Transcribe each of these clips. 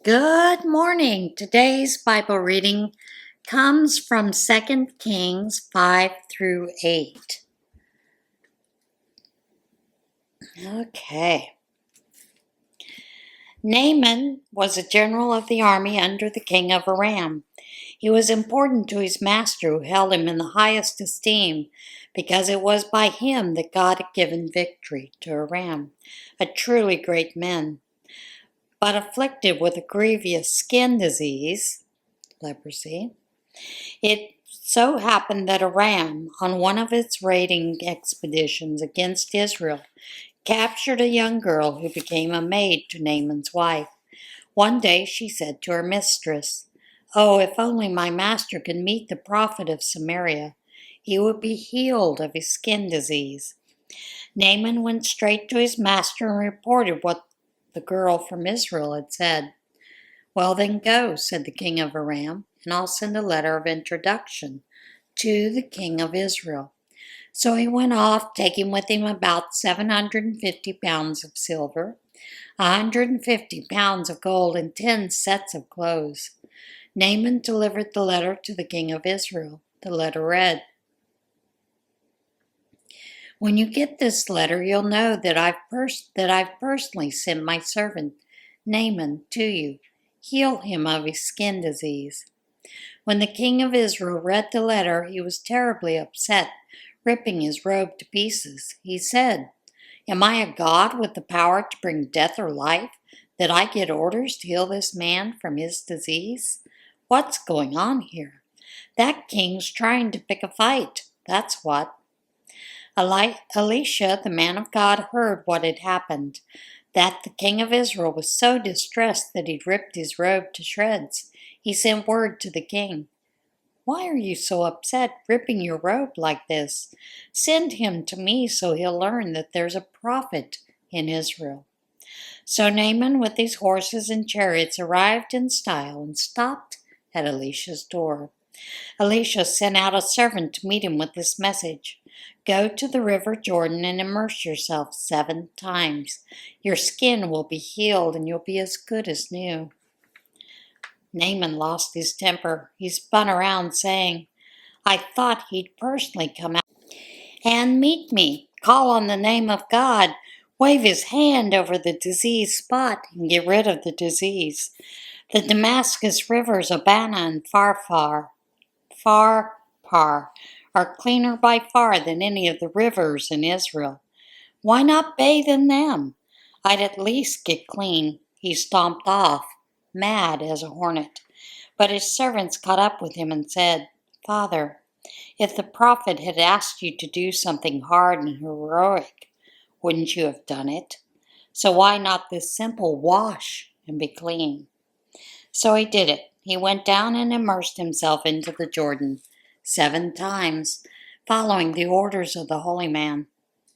Good morning. Today's Bible reading comes from 2 Kings 5 through 8. Okay. Naaman was a general of the army under the king of Aram. He was important to his master, who held him in the highest esteem, because it was by him that God had given victory to Aram, a truly great man. But afflicted with a grievous skin disease, leprosy, it so happened that Aram, on one of its raiding expeditions against Israel, captured a young girl who became a maid to Naaman's wife. One day she said to her mistress, "Oh, if only my master could meet the prophet of Samaria, he would be healed of his skin disease." Naaman went straight to his master and reported what the girl from Israel had said. "Well, then go," said the king of Aram, "and I'll send a letter of introduction to the king of Israel." So he went off, taking with him about 750 pounds of silver, 150 pounds of gold, and 10 sets of clothes. Naaman delivered the letter to the king of Israel. The letter read, "When you get this letter, you'll know that I've personally sent my servant Naaman to you. Heal him of his skin disease." When the king of Israel read the letter, he was terribly upset, ripping his robe to pieces. He said, "Am I a god with the power to bring death or life, that I get orders to heal this man from his disease? What's going on here? That king's trying to pick a fight, that's what." Elisha, the man of God, heard what had happened, that the king of Israel was so distressed that he'd ripped his robe to shreds. He sent word to the king, "Why are you so upset, ripping your robe like this? Send him to me so he'll learn that there's a prophet in Israel." So Naaman with his horses and chariots arrived in style and stopped at Elisha's door. Elisha sent out a servant to meet him with this message: "Go to the river Jordan and immerse yourself 7 times. Your skin will be healed and you'll be as good as new." Naaman lost his temper. He spun around saying, "I thought he'd personally come out and meet me, call on the name of God, wave his hand over the diseased spot and get rid of the disease. The Damascus rivers, Abana and Pharpar, are cleaner by far than any of the rivers in Israel. Why not bathe in them? I'd at least get clean." He stomped off, mad as a hornet. But his servants caught up with him and said, "Father, if the prophet had asked you to do something hard and heroic, wouldn't you have done it? So why not this simple wash and be clean?" So he did it. He went down and immersed himself into the Jordan 7 times, following the orders of the holy man.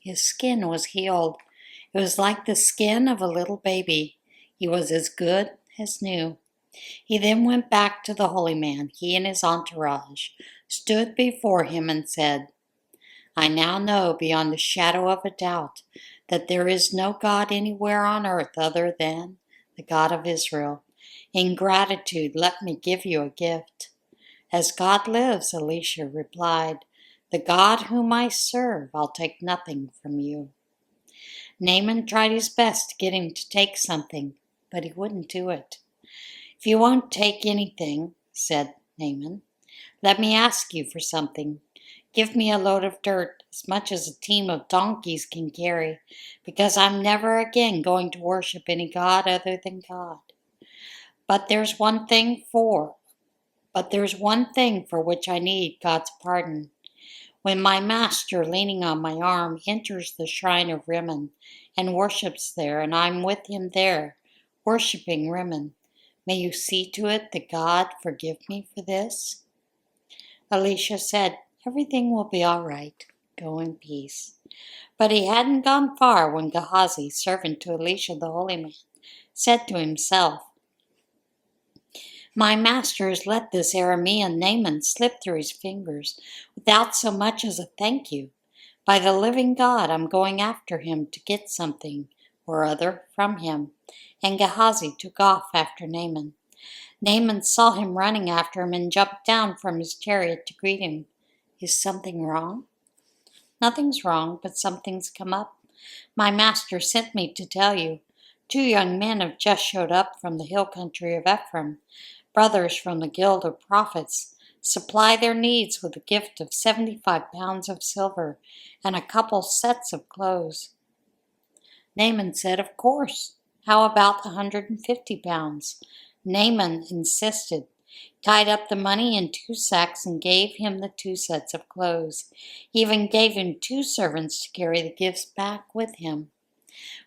His skin was healed. It was like the skin of a little baby. He was as good as new. He then went back to the holy man. He and his entourage stood before him and said, "I now know beyond a shadow of a doubt that there is no God anywhere on earth other than the God of Israel. In gratitude, let me give you a gift." "As God lives," Elisha replied, "the God whom I serve, I'll take nothing from you." Naaman tried his best to get him to take something, but he wouldn't do it. "If you won't take anything," said Naaman, "let me ask you for something. Give me a load of dirt, as much as a team of donkeys can carry, because I'm never again going to worship any god other than God. But there's one thing for which I need God's pardon. When my master, leaning on my arm, enters the shrine of Rimmon and worships there, and I'm with him there, worshiping Rimmon, may you see to it that God forgive me for this?" Elisha said, "Everything will be all right. Go in peace." But he hadn't gone far when Gehazi, servant to Elisha the holy man, said to himself, "My master has let this Aramean Naaman slip through his fingers without so much as a thank you. By the living God, I'm going after him to get something or other from him, and Gehazi took off after Naaman. Naaman saw him running after him and jumped down from his chariot to greet him. Is something wrong? Nothing's wrong, but something's come up. My master sent me to tell you. 2 young men have just showed up from the hill country of Ephraim, brothers from the guild of prophets. Supply their needs with a gift of 75 pounds of silver and a couple sets of clothes. Naaman said, of course. How about 150 pounds? Naaman insisted, tied up the money in 2 sacks and gave him the 2 sets of clothes. He even gave him 2 servants to carry the gifts back with him.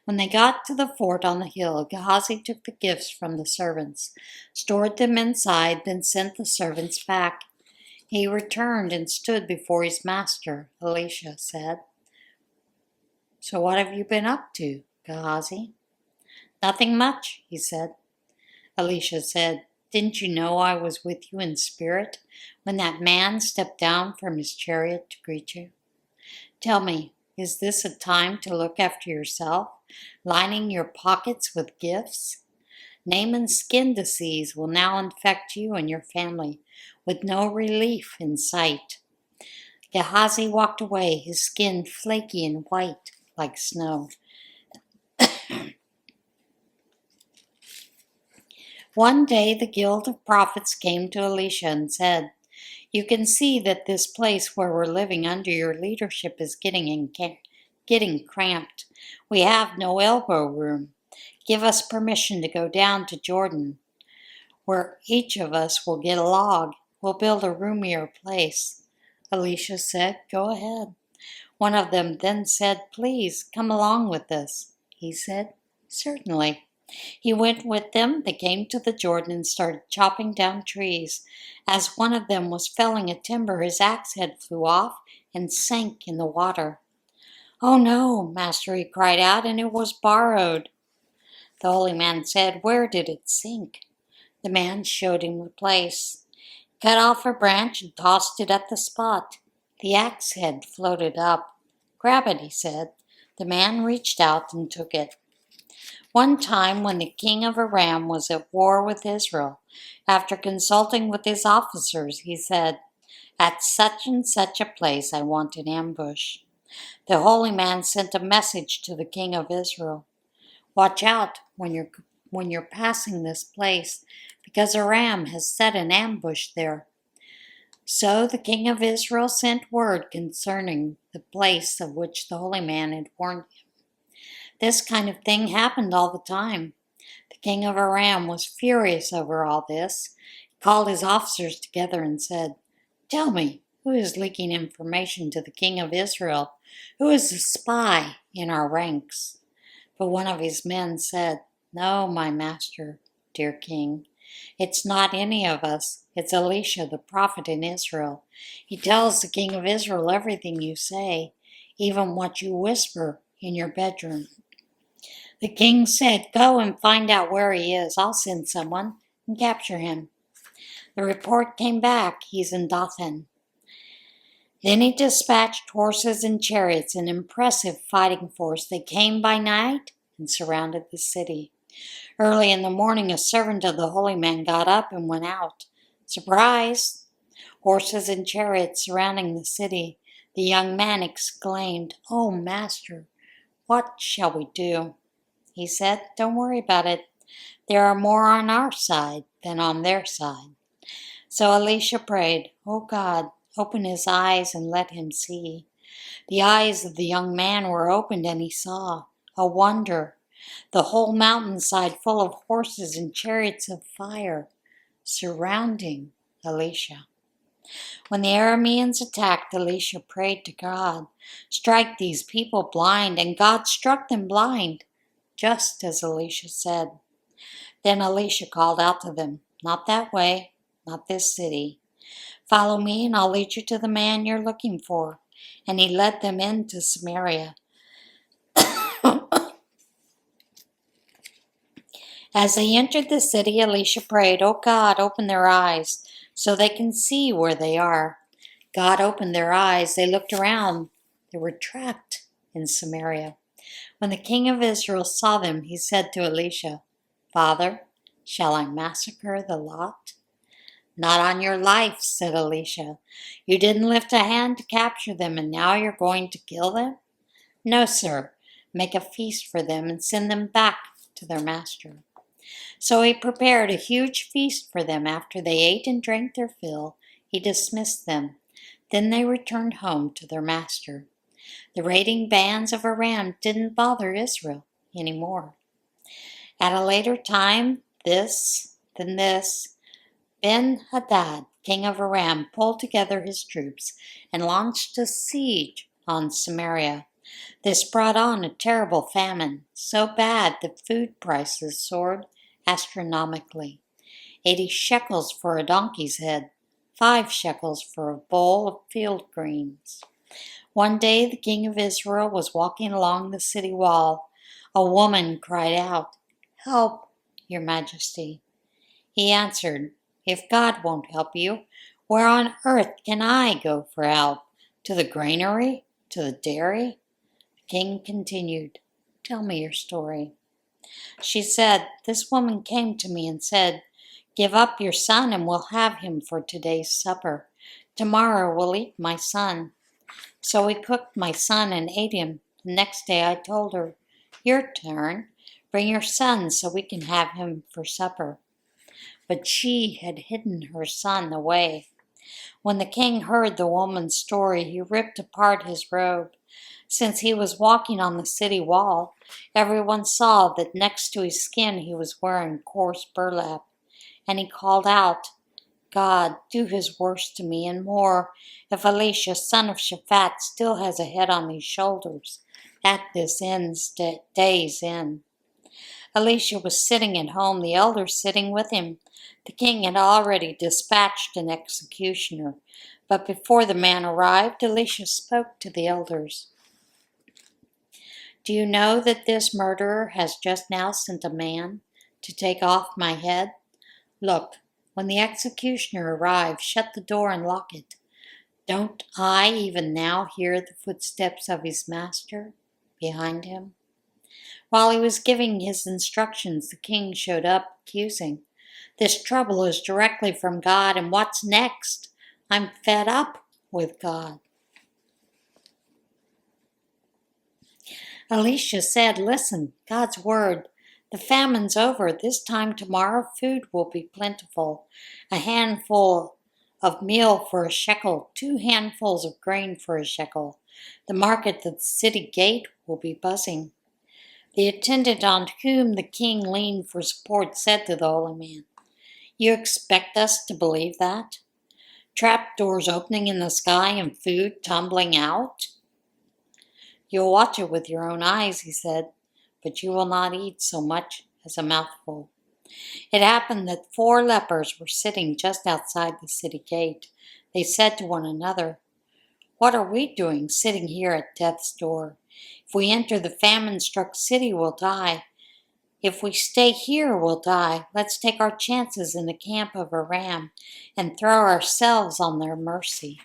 When they got to the fort on the hill, Gehazi took the gifts from the servants, stored them inside, then sent the servants back. He returned and stood before his master. Elisha said, So what have you been up to, Gehazi? Nothing much, he said. Elisha said, Didn't you know I was with you in spirit when that man stepped down from his chariot to greet you? Tell me, is this a time to look after yourself, lining your pockets with gifts? Naaman's skin disease will now infect you and your family, with no relief in sight. Gehazi walked away, his skin flaky and white like snow. One day the guild of prophets came to Elisha and said, You can see that this place where we're living under your leadership is getting cramped. We have no elbow room. Give us permission to go down to Jordan, where each of us will get a log. We'll build a roomier place. Elisha said, Go ahead. One of them then said, Please come along with us. He said, Certainly. He went with them. They came to the Jordan and started chopping down trees. As one of them was felling a timber, his axe head flew off and sank in the water. Oh no, master, he cried out, and it was borrowed. The holy man said, Where did it sink? The man showed him the place. Cut off a branch and tossed it at the spot. The axe head floated up. Grab it, he said. The man reached out and took it. One time when the king of Aram was at war with Israel, after consulting with his officers, he said, At such and such a place I want an ambush. The holy man sent a message to the king of Israel. Watch out when you're passing this place, because Aram has set an ambush there. So the king of Israel sent word concerning the place of which the holy man had warned him. This kind of thing happened all the time. The king of Aram was furious over all this. He called his officers together and said, Tell me, who is leaking information to the king of Israel? Who is a spy in our ranks? But one of his men said, No, my master, dear king. It's not any of us. It's Elisha, the prophet in Israel. He tells the king of Israel everything you say, even what you whisper in your bedroom. The king said, Go and find out where he is. I'll send someone and capture him. The report came back. He's in Dothan. Then he dispatched horses and chariots, an impressive fighting force. They came by night and surrounded the city. Early in the morning, a servant of the holy man got up and went out. Surprise! Horses and chariots surrounding the city. The young man exclaimed, Oh, master, what shall we do? He said, Don't worry about it. There are more on our side than on their side. So Elisha prayed, Oh God, open his eyes and let him see. The eyes of the young man were opened and he saw. A wonder. The whole mountainside full of horses and chariots of fire surrounding Elisha. When the Arameans attacked, Elisha prayed to God, Strike these people blind, and God struck them blind, just as Elisha said. Then Elisha called out to them, Not that way, not this city. Follow me and I'll lead you to the man you're looking for. And he led them into Samaria. As they entered the city, Elisha prayed, Oh God, open their eyes so they can see where they are. God opened their eyes. They looked around. They were trapped in Samaria. When the king of Israel saw them, he said to Elisha, "Father, shall I massacre the lot?" "Not on your life," said Elisha. "You didn't lift a hand to capture them, and now you're going to kill them?" "No, sir. Make a feast for them and send them back to their master." So he prepared a huge feast for them. After they ate and drank their fill, he dismissed them. Then they returned home to their master. The raiding bands of Aram didn't bother Israel anymore. At a later time, Ben-Hadad, king of Aram, pulled together his troops and launched a siege on Samaria. This brought on a terrible famine, so bad that food prices soared astronomically. 80 shekels for a donkey's head, 5 shekels for a bowl of field greens. One day the king of Israel was walking along the city wall. A woman cried out, "Help, your majesty." He answered, "If God won't help you, where on earth can I go for help? To the granary? To the dairy?" The king continued, "Tell me your story." She said, "This woman came to me and said, 'Give up your son and we'll have him for today's supper. Tomorrow we'll eat my son.' So we cooked my son and ate him. The next day I told her, 'Your turn. Bring your son so we can have him for supper.' But she had hidden her son away. When the king heard the woman's story, he ripped apart his robe. Since he was walking on the city wall, everyone saw that next to his skin he was wearing coarse burlap. And he called out, 'God, do his worst to me and more, if Elisha, son of Shaphat, still has a head on these shoulders at this day's end.' Elisha was sitting at home, the elders sitting with him. The king had already dispatched an executioner, but before the man arrived, Elisha spoke to the elders. "Do you know that this murderer has just now sent a man to take off my head? Look, when the executioner arrives, shut the door and lock it. Don't I even now hear the footsteps of his master behind him?" While he was giving his instructions, the king showed up, accusing, "This trouble is directly from God, and what's next? I'm fed up with God." Elisha said, "Listen, God's word. The famine's over. This time tomorrow food will be plentiful. A handful of meal for a shekel, 2 handfuls of grain for a shekel. The market at the city gate will be buzzing." The attendant on whom the king leaned for support said to the holy man, "You expect us to believe that? Trapdoors opening in the sky and food tumbling out?" "You'll watch it with your own eyes," he said, "but you will not eat so much as a mouthful." It happened that 4 lepers were sitting just outside the city gate. They said to one another, "What are we doing sitting here at death's door? If we enter the famine-struck city, we'll die. If we stay here, we'll die. Let's take our chances in the camp of Aram and throw ourselves on their mercy.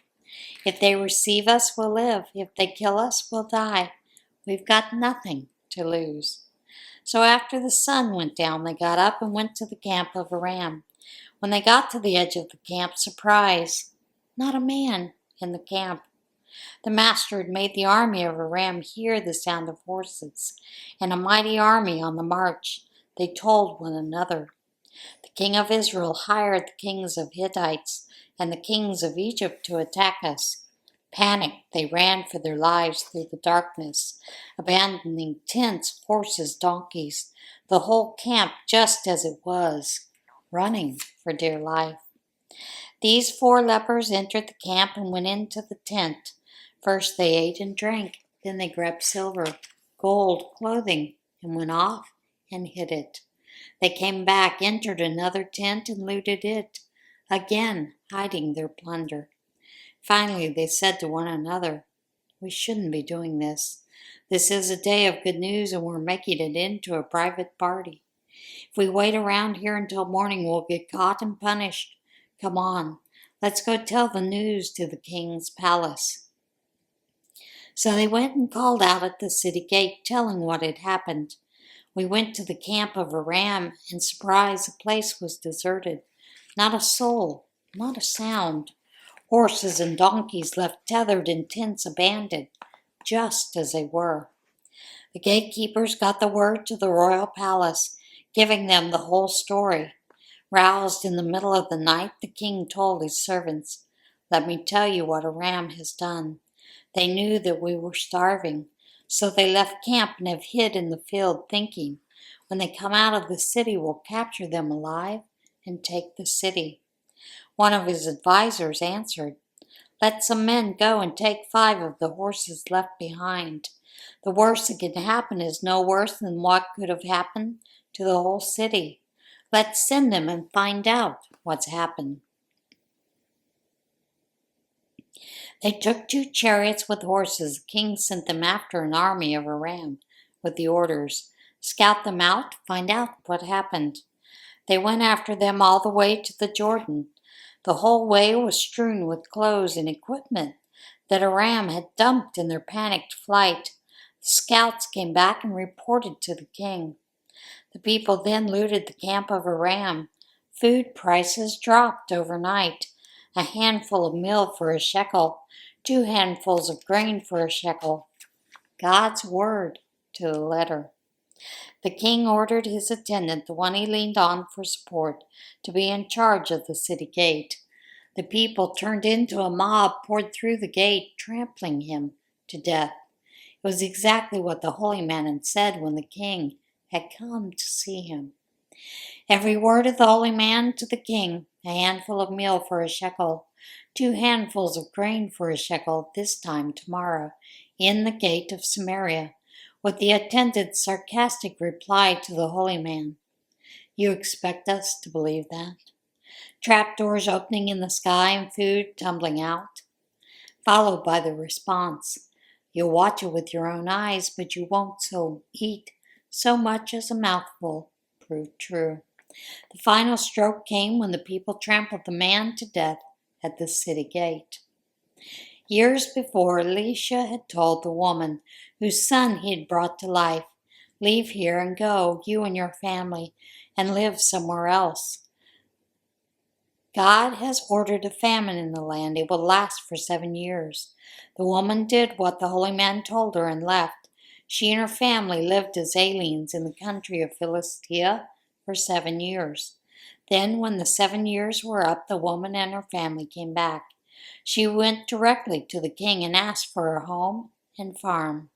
If they receive us, we'll live. If they kill us, we'll die. We've got nothing to lose." So after the sun went down, they got up and went to the camp of Aram. When they got to the edge of the camp, surprise! Not a man in the camp. The master had made the army of Aram hear the sound of horses and a mighty army on the march. They told one another, "The king of Israel hired the kings of Hittites and the kings of Egypt to attack us." Panicked, they ran for their lives through the darkness, abandoning tents, horses, donkeys, the whole camp just as it was, running for dear life. These 4 lepers entered the camp and went into the tent. First they ate and drank, then they grabbed silver, gold, clothing, and went off and hid it. They came back, entered another tent, and looted it, again hiding their plunder. Finally they said to one another, "We shouldn't be doing this. This is a day of good news and we're making it into a private party. If we wait around here until morning, we'll get caught and punished. Come on, let's go tell the news to the king's palace." So they went and called out at the city gate, telling what had happened. We went to the camp of Aram, and surprised the place was deserted. Not a soul, not a sound. Horses and donkeys left tethered in tents abandoned, just as they were. The gatekeepers got the word to the royal palace, giving them the whole story. Roused in the middle of the night, the king told his servants, "Let me tell you what Aram has done." They knew that we were starving, so they left camp and have hid in the field, thinking, when they come out of the city, we'll capture them alive and take the city. One of his advisers answered, "Let some men go and take 5 of the horses left behind. The worst that can happen is no worse than what could have happened to the whole city. Let's send them and find out what's happened." They took 2 chariots with horses. The king sent them after an army of Aram with the orders, "Scout them out, find out what happened." They went after them all the way to the Jordan. The whole way was strewn with clothes and equipment that Aram had dumped in their panicked flight. The scouts came back and reported to the king. The people then looted the camp of Aram. Food prices dropped overnight. A handful of meal for a shekel, 2 handfuls of grain for a shekel. God's word to the letter. The king ordered his attendant, the one he leaned on for support, to be in charge of the city gate. The people turned into a mob, poured through the gate, trampling him to death. It was exactly what the holy man had said when the king had come to see him. Every word of the holy man to the king: a handful of meal for a shekel, 2 handfuls of grain for a shekel, this time tomorrow, in the gate of Samaria, with the attendant's sarcastic reply to the holy man, "You expect us to believe that?" Trapdoors opening in the sky and food tumbling out, followed by the response, "You'll watch it with your own eyes, but you won't eat so much as a mouthful," proved true. The final stroke came when the people trampled the man to death at the city gate. Years before, Elisha had told the woman whose son he had brought to life, "Leave here and go, you and your family, and live somewhere else. God has ordered a famine in the land. It will last for 7 years." The woman did what the holy man told her and left. She and her family lived as aliens in the country of Philistia for 7 years. Then, when the 7 years were up, the woman and her family came back. She went directly to the king and asked for her home and farm.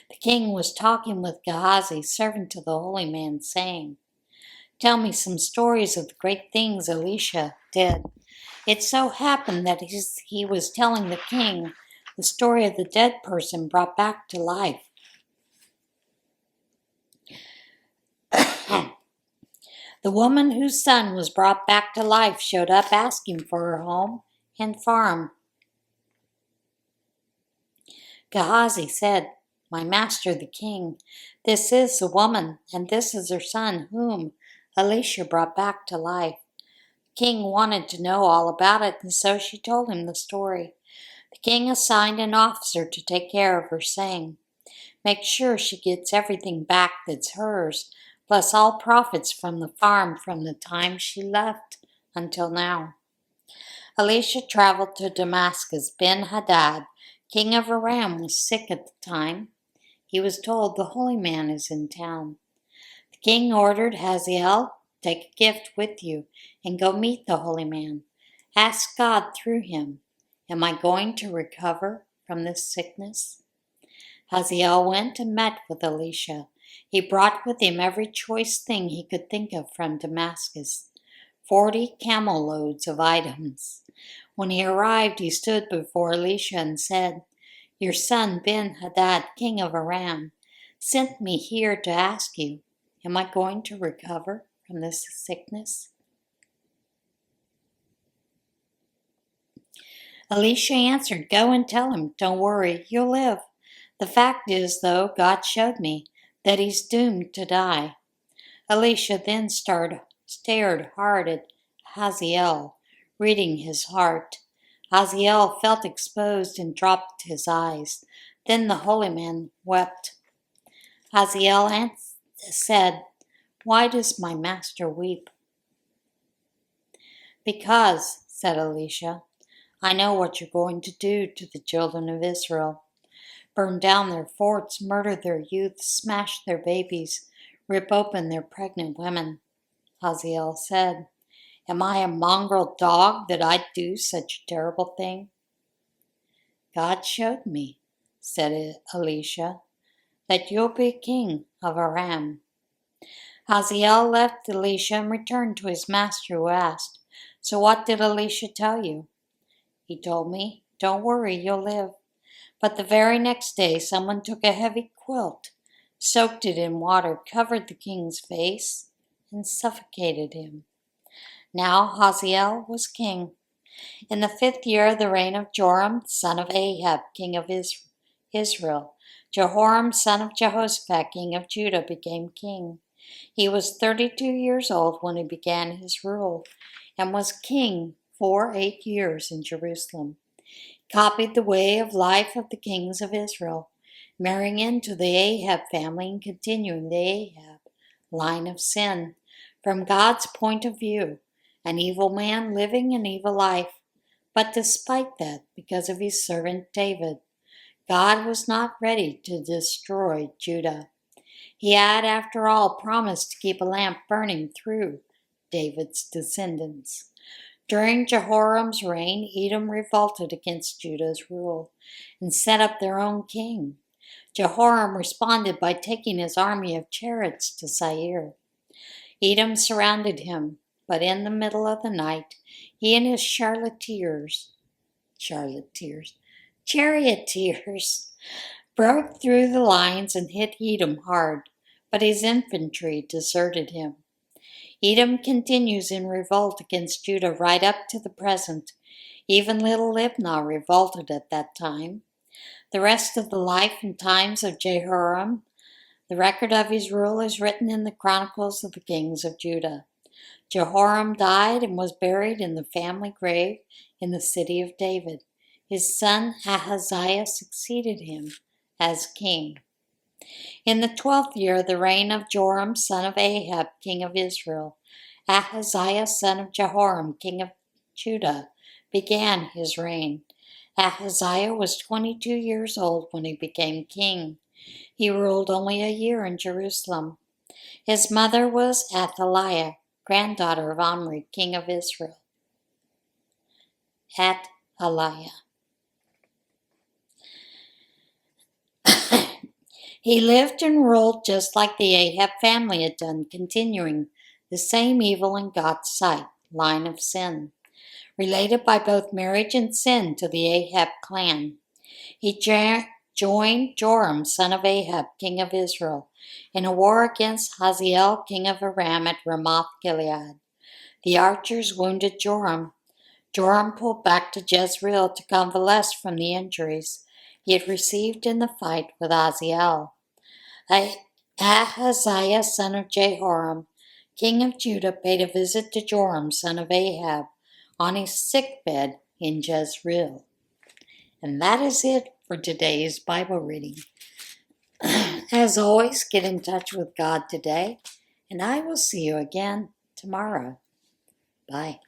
The king was talking with Gehazi, servant to the holy man, saying, "Tell me some stories of the great things Elisha did." It so happened that he was telling the king the story of the dead person brought back to life. The woman whose son was brought back to life showed up asking for her home and farm. Gehazi said, "My master the king, this is the woman, and this is her son whom Elisha brought back to life." The king wanted to know all about it, and so she told him the story. The king assigned an officer to take care of her, saying, "Make sure she gets everything back that's hers, plus all profits from the farm from the time she left until now." Elisha traveled to Damascus. Ben-Hadad, king of Aram, was sick at the time. He was told, "The holy man is in town." The king ordered Hazael, "Take a gift with you and go meet the holy man. Ask God through him, am I going to recover from this sickness?" Hazael went and met with Elisha. He brought with him every choice thing he could think of from Damascus, 40 camel loads of items. When he arrived, he stood before Elisha and said, "Your son Ben-Hadad, king of Aram, sent me here to ask you, am I going to recover from this sickness?" Elisha answered, "Go and tell him. Don't worry, you'll live. The fact is, though, God showed me that he's doomed to die." Elisha then stared hard at Hazael, reading his heart. Hazael felt exposed and dropped his eyes. Then the holy man wept. Hazael said, "Why does my master weep?" "Because," said Elisha, "I know what you're going to do to the children of Israel. Burn down their forts, murder their youth, smash their babies, rip open their pregnant women." Hazael said, "Am I a mongrel dog that I'd do such a terrible thing?" "God showed me," said Elisha, "that you'll be king of Aram." Hazael left Elisha and returned to his master, who asked, "So what did Elisha tell you?" "He told me, 'Don't worry, you'll live.' But the very next day someone took a heavy quilt, soaked it in water, covered the king's face, and suffocated him." Now Hazael was king. In the 5th year of the reign of Joram, son of Ahab, king of Israel, Jehoram, son of Jehoshaphat, king of Judah, became king. He was 32 years old when he began his rule, and was king for 8 years in Jerusalem. Copied the way of life of the kings of Israel, marrying into the Ahab family and continuing the Ahab line of sin. From God's point of view, an evil man living an evil life. But despite that, because of his servant David, God was not ready to destroy Judah. He had, after all, promised to keep a lamp burning through David's descendants. During Jehoram's reign, Edom revolted against Judah's rule and set up their own king. Jehoram responded by taking his army of chariots to Seir. Edom surrounded him, but in the middle of the night, he and his charioteers broke through the lines and hit Edom hard, but his infantry deserted him. Edom continues in revolt against Judah right up to the present. Even little Libnah revolted at that time. The rest of the life and times of Jehoram, the record of his rule, is written in the Chronicles of the Kings of Judah. Jehoram died and was buried in the family grave in the city of David. His son Ahaziah succeeded him as king. In the 12th year of the reign of Joram, son of Ahab, king of Israel, Ahaziah, son of Jehoram, king of Judah, began his reign. Ahaziah was 22 years old when he became king. He ruled only a year in Jerusalem. His mother was Athaliah, granddaughter of Omri, king of Israel. Athaliah. He lived and ruled just like the Ahab family had done, continuing the same evil in God's sight, line of sin, related by both marriage and sin to the Ahab clan. He joined Joram, son of Ahab, king of Israel, in a war against Hazael, king of Aram, at Ramoth Gilead. The archers wounded Joram. Joram pulled back to Jezreel to convalesce from the injuries he had received in the fight with Hazael. Ahaziah, son of Jehoram, king of Judah, paid a visit to Joram, son of Ahab, on his sickbed in Jezreel. And that is it for today's Bible reading. As always, get in touch with God today, and I will see you again tomorrow. Bye.